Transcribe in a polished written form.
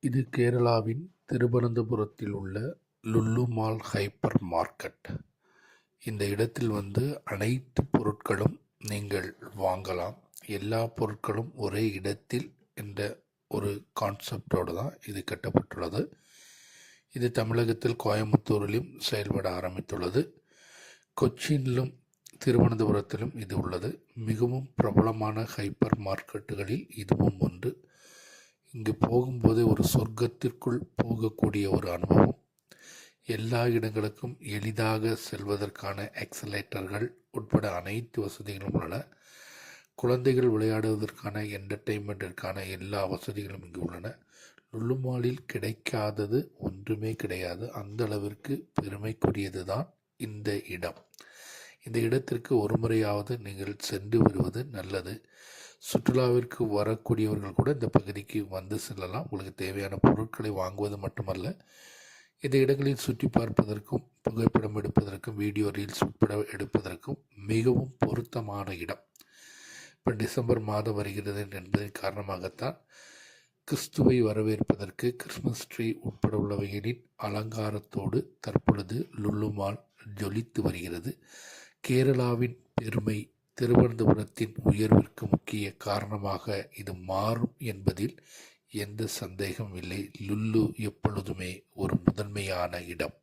இது கேரளாவின் திருவனந்தபுரத்தில் உள்ள லுல்லு மால் ஹைப்பர் மார்க்கெட். இந்த இடத்தில் அனைத்து பொருட்களும் நீங்கள் வாங்கலாம். எல்லா பொருட்களும் ஒரே இடத்தில் என்ற ஒரு கான்செப்டோடு தான் இது கட்டப்பட்டுள்ளது. இது தமிழகத்தில் கோயம்புத்தூரிலும் செயல்பட ஆரம்பித்துள்ளது. கொச்சினிலும் திருவனந்தபுரத்திலும் இது உள்ளது. மிகவும் பிரபலமான ஹைப்பர் மார்க்கெட்டுகளில் இதுவும் ஒன்று. இங்கு போகும்போது ஒரு சொர்க்கத்திற்குள் போகக்கூடிய ஒரு அனுபவம். எல்லா இடங்களுக்கும் எளிதாக செல்வதற்கான எக்ஸலேட்டர்கள் உட்பட அனைத்து வசதிகளும் உள்ளன. குழந்தைகள் விளையாடுவதற்கான என்டர்டெயின்மெண்ட்டிற்கான எல்லா வசதிகளும் இங்கு உள்ளன. லுல்லு மாலில் கிடைக்காதது ஒன்றுமே கிடையாது. அந்த அளவிற்கு பெருமைக்குரியது தான் இந்த இடம். இந்த இடத்திற்கு ஒரு முறையாவது நீங்கள் சென்று வருவது நல்லது. சுற்றுலாவிற்கு வரக்கூடியவர்கள் கூட இந்த பகுதிக்கு வந்து செல்லலாம். உங்களுக்கு தேவையான பொருட்களை வாங்குவது மட்டுமல்ல, இந்த இடங்களில் சுற்றி பார்ப்பதற்கும் புகைப்படம் எடுப்பதற்கும் வீடியோ ரீல்ஸ் உட்பட எடுப்பதற்கும் மிகவும் பொருத்தமான இடம். இப்போ டிசம்பர் மாதம் வருகிறது என்பதன் காரணமாகத்தான் கிறிஸ்துவை வரவேற்பதற்கு கிறிஸ்மஸ் ட்ரீ உட்பட உள்ளவைகளின் அலங்காரத்தோடு தற்பொழுது லுல்லு மால் ஜொலித்து வருகிறது. கேரளாவின் பெருமை, திருவனந்தபுரத்தின் உயர்விற்கு முக்கிய காரணமாக இது மாறும் என்பதில் எந்த சந்தேகமும் இல்லை. லுல்லு எப்பொழுதுமே ஒரு முதன்மையான இடம்.